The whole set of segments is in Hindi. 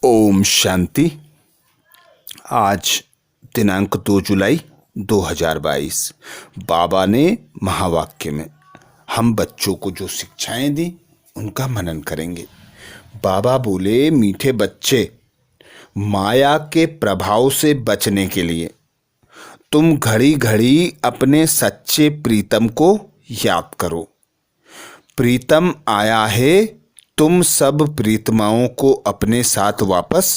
ओम शांति। आज दिनांक 2 जुलाई 2022 बाबा ने महावाक्य में हम बच्चों को जो शिक्षाएं दी उनका मनन करेंगे। बाबा बोले, मीठे बच्चे, माया के प्रभाव से बचने के लिए तुम घड़ी घड़ी अपने सच्चे प्रीतम को याद करो। प्रीतम आया है, तुम सब प्रीतमाओं को अपने साथ वापस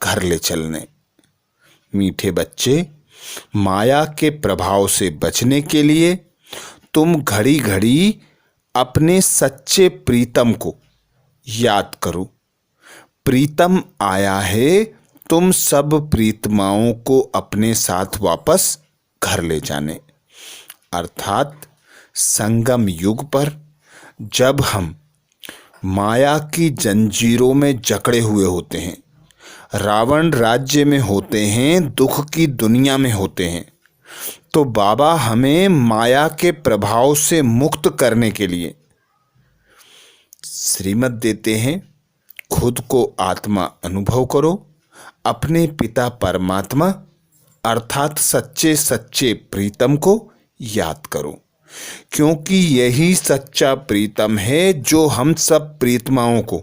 घर ले चलने। मीठे बच्चे, माया के प्रभाव से बचने के लिए तुम घड़ी घड़ी अपने सच्चे प्रीतम को याद करो। प्रीतम आया है, तुम सब प्रीतमाओं को अपने साथ वापस घर ले जाने। अर्थात संगम युग पर जब हम माया की जंजीरों में जकड़े हुए होते हैं, रावण राज्य में होते हैं, दुख की दुनिया में होते हैं, तो बाबा हमें माया के प्रभाव से मुक्त करने के लिए श्रीमत देते हैं। खुद को आत्मा अनुभव करो, अपने पिता परमात्मा अर्थात सच्चे सच्चे प्रीतम को याद करो, क्योंकि यही सच्चा प्रीतम है जो हम सब प्रीतमाओं को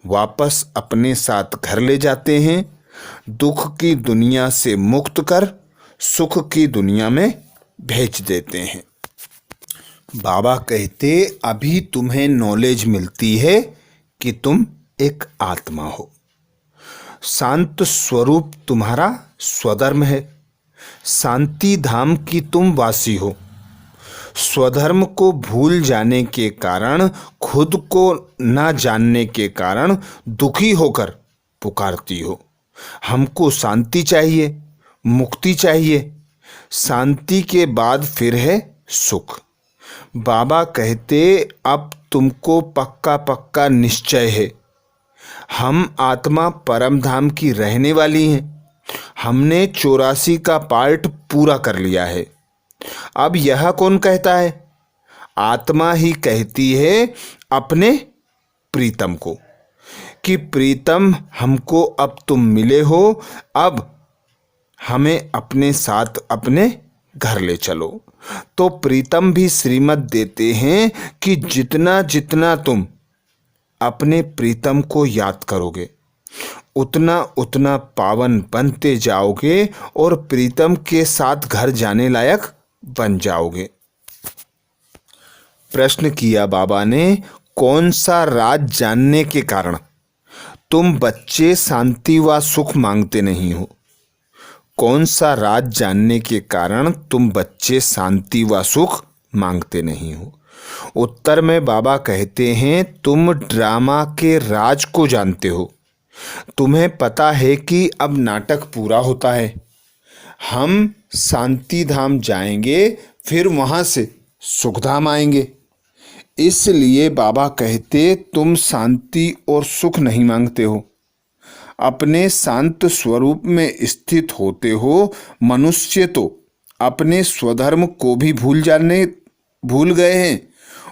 वापस अपने साथ घर ले जाते हैं, दुख की दुनिया से मुक्त कर सुख की दुनिया में भेज देते हैं। बाबा कहते, अभी तुम्हें नॉलेज मिलती है कि तुम एक आत्मा हो। शांत स्वरूप तुम्हारा स्वधर्म है। शांति धाम की तुम वासी हो। स्वधर्म को भूल जाने के कारण, खुद को न जानने के कारण दुखी होकर पुकारती हो। हमको शांति चाहिए, मुक्ति चाहिए। शांति के बाद फिर है सुख। बाबा कहते, अब तुमको पक्का पक्का निश्चय है, हम आत्मा परम धाम की रहने वाली हैं। हमने 84 का पार्ट पूरा कर लिया है। अब यह कौन कहता है? आत्मा ही कहती है अपने प्रीतम को कि प्रीतम, हमको अब तुम मिले हो, अब हमें अपने साथ अपने घर ले चलो। तो प्रीतम भी श्रीमत देते हैं कि जितना जितना तुम अपने प्रीतम को याद करोगे, उतना उतना पावन बनते जाओगे और प्रीतम के साथ घर जाने लायक बन जाओगे। प्रश्न किया बाबा ने, कौन सा राज जानने के कारण तुम बच्चे शांति व सुख मांगते नहीं हो? कौन सा राज जानने के कारण तुम बच्चे शांति व सुख मांगते नहीं हो? उत्तर में बाबा कहते हैं, तुम ड्रामा के राज को जानते हो। तुम्हें पता है कि अब नाटक पूरा होता है, हम शांति धाम जाएंगे, फिर वहाँ से सुखधाम आएंगे। इसलिए बाबा कहते, तुम शांति और सुख नहीं मांगते हो, अपने शांत स्वरूप में स्थित होते हो। मनुष्य तो अपने स्वधर्म को भी भूल गए हैं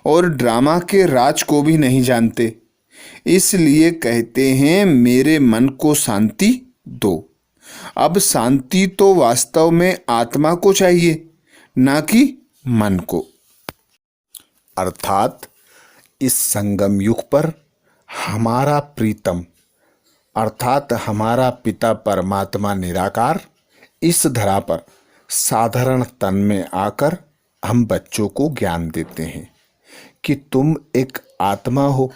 और ड्रामा के राज को भी नहीं जानते। इसलिए कहते हैं, मेरे मन को शांति दो। अब शांति तो वास्तव में आत्मा को चाहिए, ना कि मन को। अर्थात इस संगम युग पर हमारा प्रीतम अर्थात हमारा पिता परमात्मा निराकार इस धरा पर साधारण तन में आकर हम बच्चों को ज्ञान देते हैं कि तुम एक आत्मा हो।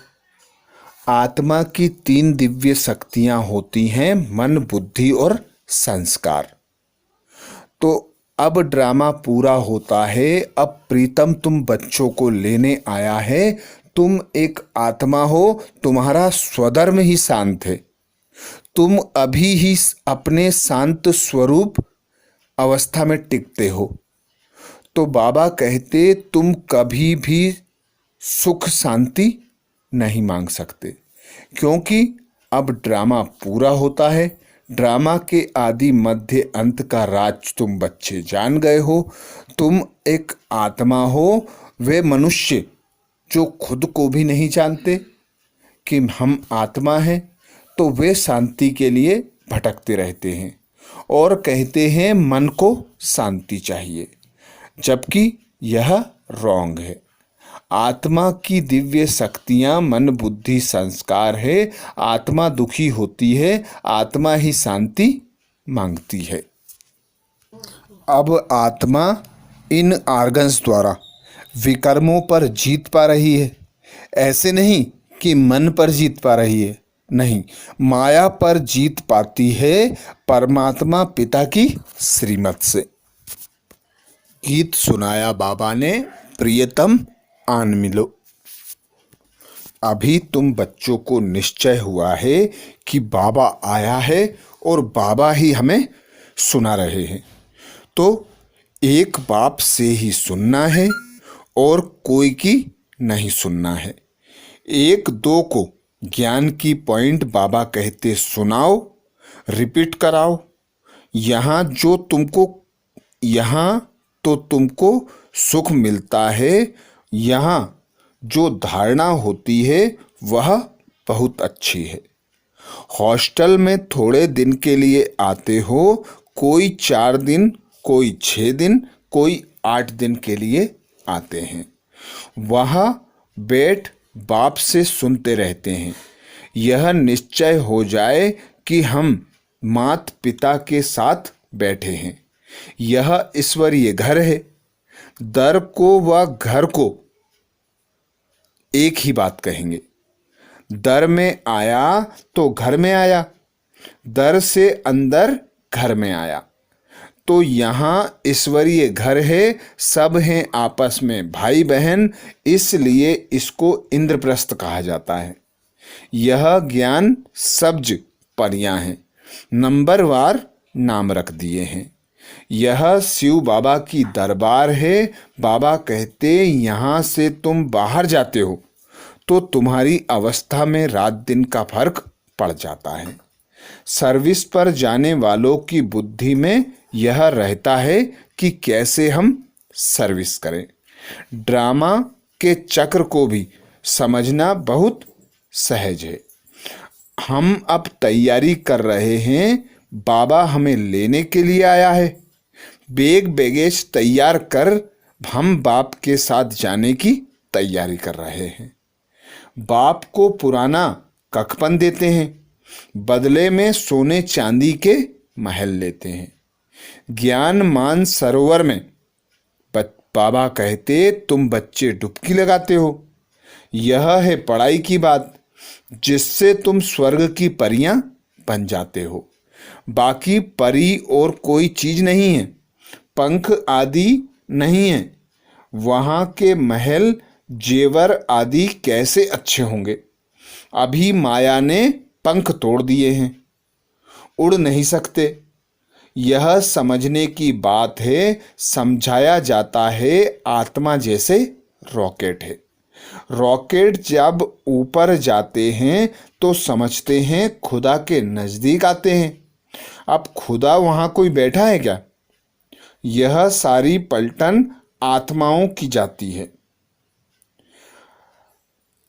आत्मा की 3 दिव्य शक्तियां होती हैं, मन, बुद्धि और संस्कार। तो अब ड्रामा पूरा होता है। अब प्रीतम तुम बच्चों को लेने आया है। तुम एक आत्मा हो, तुम्हारा स्वधर्म ही शांत है। तुम अभी ही अपने शांत स्वरूप अवस्था में टिकते हो। तो बाबा कहते, तुम कभी भी सुख शांति नहीं मांग सकते, क्योंकि अब ड्रामा पूरा होता है। ड्रामा के आदि मध्य अंत का राज तुम बच्चे जान गए हो। तुम एक आत्मा हो। वे मनुष्य जो खुद को भी नहीं जानते कि हम आत्मा हैं, तो वे शांति के लिए भटकते रहते हैं और कहते हैं मन को शांति चाहिए, जबकि यह रॉन्ग है। आत्मा की दिव्य शक्तियाँ मन बुद्धि संस्कार है। आत्मा दुखी होती है, आत्मा ही शांति मांगती है। अब आत्मा इन आर्गन्स द्वारा विकर्मों पर जीत पा रही है। ऐसे नहीं कि मन पर जीत पा रही है, नहीं, माया पर जीत पाती है परमात्मा पिता की श्रीमत से। गीत सुनाया बाबा ने, प्रियतम आन मिलो। अभी तुम बच्चों को निश्चय हुआ है कि बाबा आया है और बाबा ही हमें सुना रहे हैं, तो एक बाप से ही सुनना है और कोई की नहीं सुनना है। एक दो को ज्ञान की पॉइंट बाबा कहते सुनाओ, रिपीट कराओ। यहाँ तो तुमको सुख मिलता है, यहाँ जो धारणा होती है वह बहुत अच्छी है। हॉस्टल में थोड़े दिन के लिए आते हो, कोई 4 दिन, कोई 6 दिन, कोई 8 दिन के लिए आते हैं। वहाँ बैठ बाप से सुनते रहते हैं। यह निश्चय हो जाए कि हम माता पिता के साथ बैठे हैं। यह ईश्वरीय घर है। दर को व घर को एक ही बात कहेंगे। दर में आया तो घर में आया, दर से अंदर घर में आया। तो यहाँ ईश्वरीय घर है, सब हैं आपस में भाई बहन, इसलिए इसको इंद्रप्रस्थ कहा जाता है। यह ज्ञान सब्ज परियां हैं, नंबरवार नाम रख दिए हैं। यह शिव बाबा की दरबार है। बाबा कहते यहाँ से तुम बाहर जाते हो तो तुम्हारी अवस्था में रात दिन का फर्क पड़ जाता है। सर्विस पर जाने वालों की बुद्धि में यह रहता है कि कैसे हम सर्विस करें। ड्रामा के चक्र को भी समझना बहुत सहज है। हम अब तैयारी कर रहे हैं, बाबा हमें लेने के लिए आया है। बैगेज तैयार कर हम बाप के साथ जाने की तैयारी कर रहे हैं। बाप को पुराना कखपन देते हैं, बदले में सोने चांदी के महल लेते हैं। ज्ञान मान सरोवर में बाबा कहते तुम बच्चे डुबकी लगाते हो। यह है पढ़ाई की बात, जिससे तुम स्वर्ग की परियां बन जाते हो। बाकी परी और कोई चीज नहीं है, पंख आदि नहीं है। वहाँ के महल जेवर आदि कैसे अच्छे होंगे। अभी माया ने पंख तोड़ दिए हैं, उड़ नहीं सकते। यह समझने की बात है। समझाया जाता है आत्मा जैसे रॉकेट है। रॉकेट जब ऊपर जाते हैं तो समझते हैं खुदा के नज़दीक आते हैं। अब खुदा वहाँ कोई बैठा है क्या? यह सारी पलटन आत्माओं की जाती है।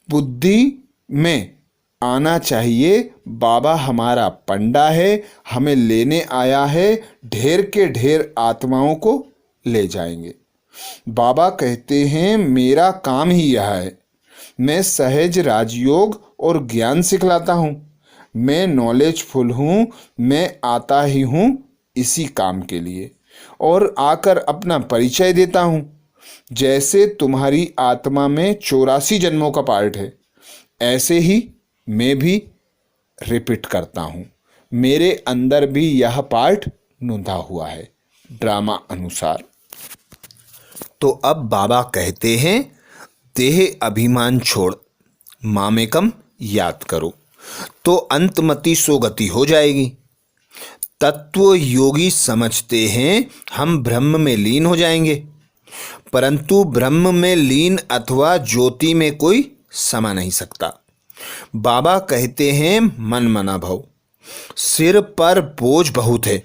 बुद्धि में आना चाहिए बाबा हमारा पंडा है, हमें लेने आया है, ढेर के ढेर आत्माओं को ले जाएंगे। बाबा कहते हैं मेरा काम ही यह है। मैं सहज राजयोग और ज्ञान सिखलाता हूँ। मैं नॉलेजफुल हूँ। मैं आता ही हूँ इसी काम के लिए और आकर अपना परिचय देता हूँ। जैसे तुम्हारी आत्मा में 84 जन्मों का पार्ट है, ऐसे ही मैं भी रिपीट करता हूँ। मेरे अंदर भी यह पार्ट नूंधा हुआ है ड्रामा अनुसार। तो अब बाबा कहते हैं देह अभिमान छोड़ मामेकम याद करो तो अंतमति सो गति हो जाएगी। तत्व योगी समझते हैं हम ब्रह्म में लीन हो जाएंगे, परंतु ब्रह्म में लीन अथवा ज्योति में कोई समा नहीं सकता। बाबा कहते हैं मन मना भव, सिर पर बोझ बहुत है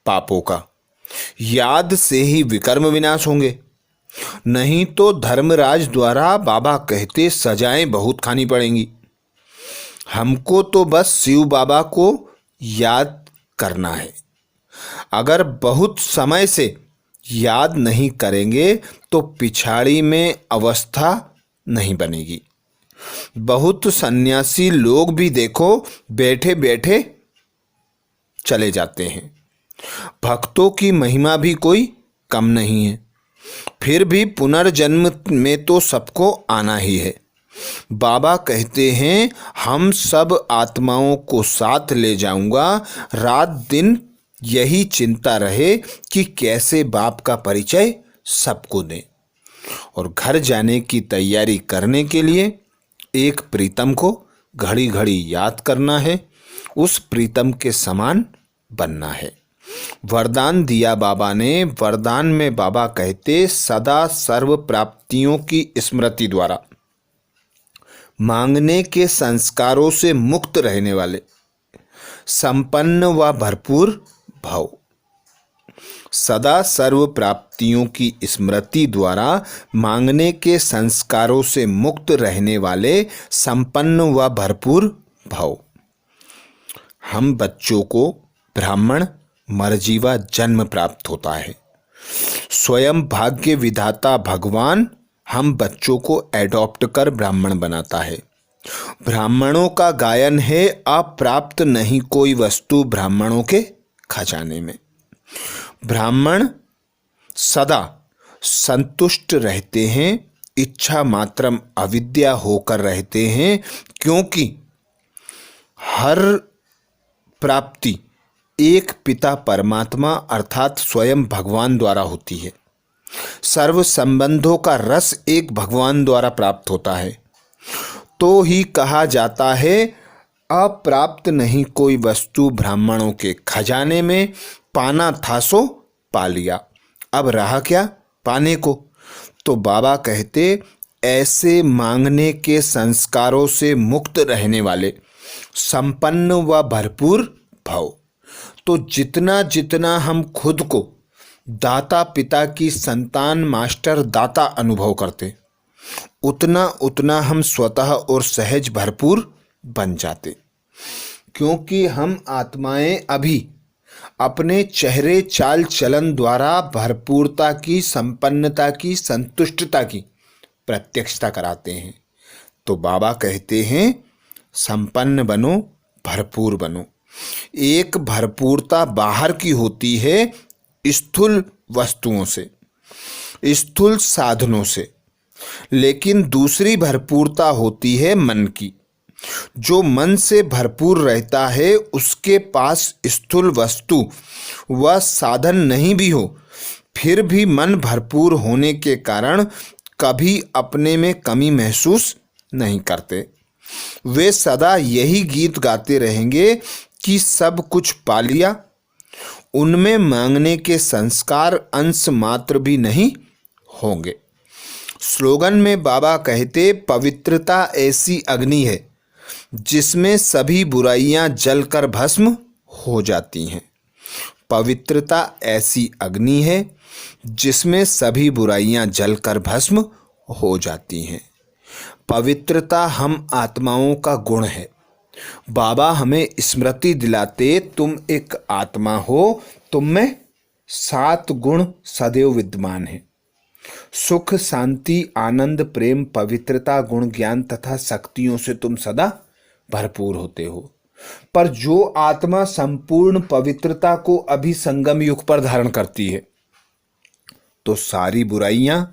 पापों का, याद से ही विकर्म विनाश होंगे। नहीं तो धर्मराज द्वारा बाबा कहते सजाएं बहुत खानी पड़ेंगी। हमको तो बस शिव बाबा को याद करना है। अगर बहुत समय से याद नहीं करेंगे तो पिछाड़ी में अवस्था नहीं बनेगी। बहुत सन्यासी लोग भी देखो बैठे बैठे चले जाते हैं। भक्तों की महिमा भी कोई कम नहीं है। फिर भी पुनर्जन्म में तो सबको आना ही है। बाबा कहते हैं हम सब आत्माओं को साथ ले जाऊंगा। रात दिन यही चिंता रहे कि कैसे बाप का परिचय सबको दें। और घर जाने की तैयारी करने के लिए एक प्रीतम को घड़ी घड़ी याद करना है, उस प्रीतम के समान बनना है। वरदान दिया बाबा ने। वरदान में बाबा कहते सदा सर्व प्राप्तियों की स्मृति द्वारा मांगने के संस्कारों से मुक्त रहने वाले, संपन्न व भरपूर भव। सदा सर्व प्राप्तियों की स्मृति द्वारा मांगने के संस्कारों से मुक्त रहने वाले, संपन्न व भरपूर भव। हम बच्चों को ब्राह्मण मर्जीवा जन्म प्राप्त होता है। स्वयं भाग्य विधाता भगवान हम बच्चों को एडॉप्ट कर ब्राह्मण बनाता है। ब्राह्मणों का गायन है अप्राप्त नहीं कोई वस्तु ब्राह्मणों के खजाने में। ब्राह्मण सदा संतुष्ट रहते हैं, इच्छा मात्रम अविद्या होकर रहते हैं, क्योंकि हर प्राप्ति एक पिता परमात्मा अर्थात स्वयं भगवान द्वारा होती है। सर्व संबंधों का रस एक भगवान द्वारा प्राप्त होता है। तो ही कहा जाता है अप्राप्त नहीं कोई वस्तु ब्राह्मणों के खजाने में, पाना था सो पा लिया, अब रहा क्या पाने को। तो बाबा कहते ऐसे मांगने के संस्कारों से मुक्त रहने वाले, संपन्न व भरपूर भव। तो जितना जितना हम खुद को दाता पिता की संतान मास्टर दाता अनुभव करते, उतना उतना हम स्वतः और सहज भरपूर बन जाते। क्योंकि हम आत्माएं अभी अपने चेहरे चाल चलन द्वारा भरपूरता की, संपन्नता की, संतुष्टता की प्रत्यक्षता कराते हैं। तो बाबा कहते हैं संपन्न बनो, भरपूर बनो। एक भरपूरता बाहर की होती है स्थूल वस्तुओं से, स्थूल साधनों से, लेकिन दूसरी भरपूरता होती है मन की। जो मन से भरपूर रहता है उसके पास स्थूल वस्तु व साधन नहीं भी हो, फिर भी मन भरपूर होने के कारण कभी अपने में कमी महसूस नहीं करते। वे सदा यही गीत गाते रहेंगे कि सब कुछ पा लिया। उनमें मांगने के संस्कार अंश मात्र भी नहीं होंगे। स्लोगन में बाबा कहते पवित्रता ऐसी अग्नि है जिसमें सभी बुराइयां जलकर भस्म हो जाती हैं। पवित्रता ऐसी अग्नि है जिसमें सभी बुराइयां जलकर भस्म हो जाती हैं। पवित्रता हम आत्माओं का गुण है। बाबा हमें स्मृति दिलाते तुम एक आत्मा हो, तुम में 7 गुण सदैव विद्यमान है। सुख, शांति, आनंद, प्रेम, पवित्रता, गुण, ज्ञान तथा शक्तियों से तुम सदा भरपूर होते हो। पर जो आत्मा संपूर्ण पवित्रता को अभी संगम युग पर धारण करती है, तो सारी बुराइयां,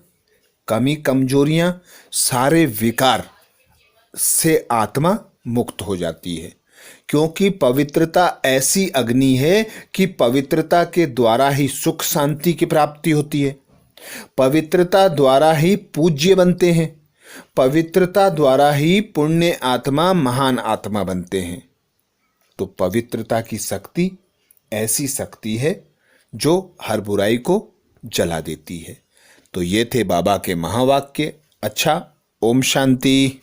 कमी, कमजोरियां, सारे विकार से आत्मा मुक्त हो जाती है। क्योंकि पवित्रता ऐसी अग्नि है कि पवित्रता के द्वारा ही सुख शांति की प्राप्ति होती है। पवित्रता द्वारा ही पूज्य बनते हैं। पवित्रता द्वारा ही पुण्य आत्मा महान आत्मा बनते हैं। तो पवित्रता की शक्ति ऐसी शक्ति है जो हर बुराई को जला देती है। तो ये थे बाबा के महावाक्य। अच्छा, ओम शांति।